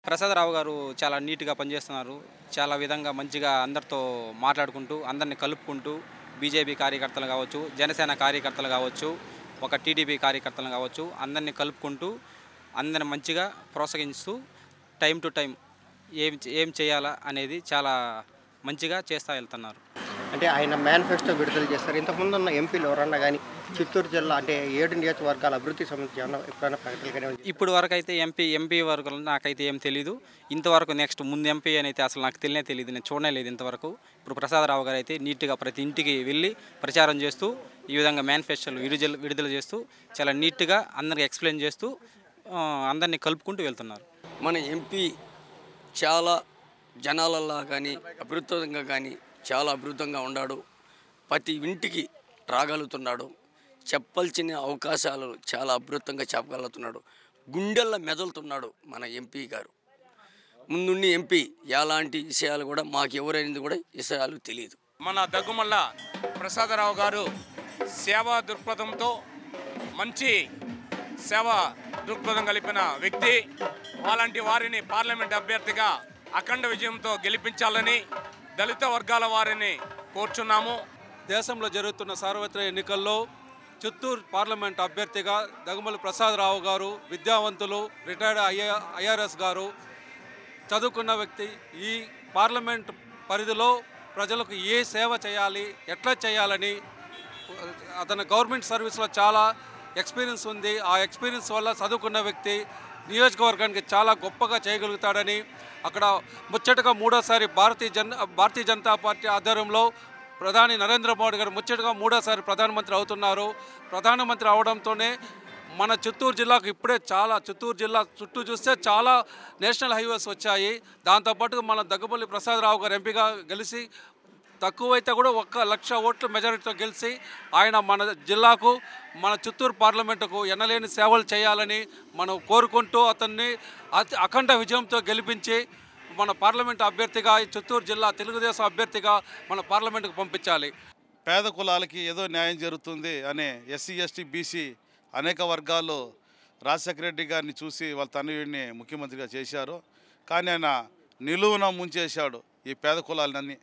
ప్రసాదరావు గారు చాలా నీట్‌గా పనిచేస్తున్నారు. చాలా విధంగా మంచిగా అందరితో మాట్లాడుకుంటూ, అందరిని కలుపుకుంటూ బీజేపీ కార్యకర్తలు కావచ్చు, జనసేన కార్యకర్తలు కావచ్చు, ఒక టీడీపీ కార్యకర్తలను కావచ్చు, అందరిని కలుపుకుంటూ, అందరిని మంచిగా ప్రోత్సహిస్తూ టైమ్ టు టైమ్ ఏం చేయాలా అనేది చాలా మంచిగా చేస్తా వెళ్తున్నారు. అంటే ఆయన మేనిఫెస్టో విడుదల చేస్తారు. ఇంతకుముందు ఉన్న ఎంపీలు ఎవరన్నా కానీ చిత్తూరు జిల్లా అంటే 7 నియోజకవర్గాల అభివృద్ధి సంబంధించి ఎప్పుడైనా ప్రకటనలు కానీ ఇప్పుడు వరకైతే ఎంపీ వరకు నాకైతే ఏం తెలీదు. ఇంతవరకు నెక్స్ట్ ముందు ఎంపీ అయితే అసలు నాకు తెలీదు. నేను చూడనే లేదు ఇంతవరకు. ఇప్పుడు ప్రసాదరావు గారు అయితే నీట్‌గా ప్రతి ఇంటికి వెళ్ళి ప్రచారం చేస్తూ, ఈ విధంగా మేనిఫెస్టోలు విడుదల చేస్తూ, చాలా నీట్‌గా అందరికి ఎక్స్‌ప్లెయిన్ చేస్తూ అందరినీ కలుపుకుంటూ వెళ్తున్నారు. మన ఎంపీ చాలా జనాలల్లా కానీ అభివృద్ధిగా కానీ చాలా అభివృద్ధిగా ఉన్నాడు. ప్రతి ఇంటికి రాగలుగుతున్నాడు. చెప్పాల్సిన అవకాశాలు చాలా అభివృద్ధిగా చెప్పగలుగుతున్నాడు. గుండెల్లో మెదులుతున్నాడు మన ఎంపీ గారు. ముందుండి ఎంపీ ఎలాంటి విషయాలు కూడా మాకు ఎవరైనది కూడా విషయాలు తెలియదు. మన దగ్గుమల్ల ప్రసాదరావు గారు సేవా దృక్పథంతో మంచి సేవా దృక్పథం కలిపిన వ్యక్తి. అలాంటి వారిని పార్లమెంట్ అభ్యర్థిగా అఖండ విజయంతో గెలిపించాలని దళిత వర్గాల వారిని కోరుచున్నాము. దేశంలో జరుగుతున్న సార్వత్రిక ఎన్నికల్లో చిత్తూరు పార్లమెంట్ అభ్యర్థిగా దగ్గుమల్లి ప్రసాదరావు గారు విద్యావంతులు, రిటైర్డ్ ఐఆర్ఎస్ గారు, చదువుకున్న వ్యక్తి. ఈ పార్లమెంట్ పరిధిలో ప్రజలకు ఏ సేవ చేయాలి, ఎట్లా చేయాలని అతను గవర్నమెంట్ సర్వీస్లో చాలా ఎక్స్పీరియన్స్ ఉంది. ఆ ఎక్స్పీరియన్స్ వల్ల చదువుకున్న వ్యక్తి నియోజకవర్గానికి చాలా గొప్పగా చేయగలుగుతాడని, అక్కడ ముచ్చటగా మూడోసారి భారతీయ జనతా పార్టీ ఆధ్వర్యంలో ప్రధాని నరేంద్ర మోడీ గారు ముచ్చటగా మూడోసారి ప్రధానమంత్రి అవుతున్నారు. ప్రధానమంత్రి అవడంతోనే మన చిత్తూరు జిల్లాకు ఇప్పుడే చిత్తూరు జిల్లా చుట్టూ చూస్తే చాలా నేషనల్ హైవేస్ వచ్చాయి. దాంతోపాటు మన దగ్గుమల్లి ప్రసాదరావు గారు ఎంపీగా గెలిచి తక్కువైతే కూడా 1,00,000 ఓట్ల మెజారిటీతో గెలిచి ఆయన మన జిల్లాకు, మన చిత్తూరు పార్లమెంటుకు ఎన్నలేని సేవలు చేయాలని మనం కోరుకుంటూ అతన్ని అఖండ విజయంతో గెలిపించి మన పార్లమెంటు అభ్యర్థిగా, చిత్తూరు జిల్లా తెలుగుదేశం అభ్యర్థిగా మన పార్లమెంటుకు పంపించాలి. పేద కులాలకి ఏదో న్యాయం జరుగుతుంది అనే ఎస్సీ, ఎస్టీ, బీసీ అనేక వర్గాల్లో రాజశేఖర రెడ్డి గారిని చూసి వాళ్ళ తనయుడిని ముఖ్యమంత్రిగా చేశారు. కానీ ఆయన నిలువున ముంచేశాడు ఈ పేద కులాలన్నీ.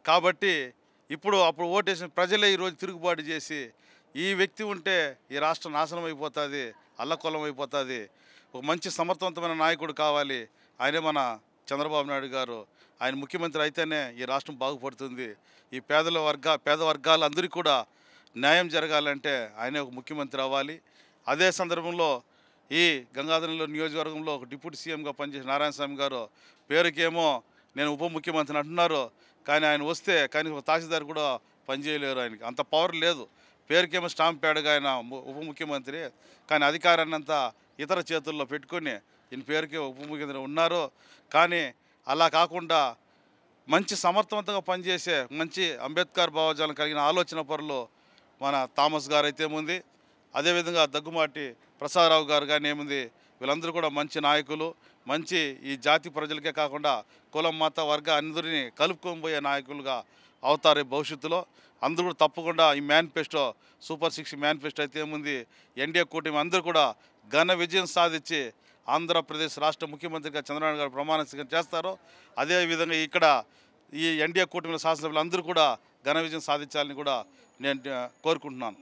కాబట్టి అప్పుడు ఓటేసిన ప్రజలే ఈరోజు తిరుగుబాటు చేసి ఈ వ్యక్తి ఉంటే ఈ రాష్ట్రం నాశనం అయిపోతుంది, అల్లకొల్లం అయిపోతుంది, ఒక మంచి సమర్థవంతమైన నాయకుడు కావాలి, ఆయనే మన చంద్రబాబు నాయుడు గారు, ఆయన ముఖ్యమంత్రి అయితేనే ఈ రాష్ట్రం బాగుపడుతుంది, ఈ పేద వర్గాలందరికీ కూడా న్యాయం జరగాలంటే ఆయనే ఒక ముఖ్యమంత్రి అవ్వాలి. అదే సందర్భంలో ఈ గంగాధరంలో నియోజకవర్గంలో ఒక డిప్యూటీ సీఎంగా పనిచేసిన నారాయణస్వామి గారు పేరుకేమో నేను ఉప ముఖ్యమంత్రిని అంటున్నారు. కానీ ఆయన వస్తే కనీసం తహసీల్దార్ కూడా పనిచేయలేరు. ఆయనకి అంత పవర్ లేదు. పేరుకేమో స్టాంప్ ప్యాడ్గా ఆయన ఉప ముఖ్యమంత్రి, కానీ అధికారాన్ని అంతా ఇతర చేతుల్లో పెట్టుకొని ఈయన పేరుకే ఉప ముఖ్యమంత్రి ఉన్నారు. కానీ అలా కాకుండా మంచి సమర్థవంతంగా పనిచేసే మంచి అంబేద్కర్ భావజాలం కలిగిన ఆలోచన పరులు మన థామస్ గారు అయితే ఏముంది, అదేవిధంగా దగ్గుమాటి ప్రసాదరావు గారు కానీ ఏముంది, వీళ్ళందరూ కూడా మంచి నాయకులు. మంచి ఈ జాతి ప్రజలకే కాకుండా కులం, మత, వర్గ అందరినీ కలుపుకొని నాయకులుగా అవుతారు భవిష్యత్తులో. అందరూ కూడా తప్పకుండా ఈ మేనిఫెస్టో సూపర్ 6 మేనిఫెస్టో అయితే ఏముంది, ఎన్డీఏ కూటమి అందరూ కూడా ఘన విజయం సాధించి ఆంధ్రప్రదేశ్ రాష్ట్ర ముఖ్యమంత్రిగా చంద్రబాబు గారు ప్రమాణ స్వీకారం చేస్తారో అదేవిధంగా ఇక్కడ ఈ ఎన్డీఏ కూటమిలో శాసనసభ్యులు అందరూ కూడా ఘన విజయం సాధించాలని కూడా నేను కోరుకుంటున్నాను.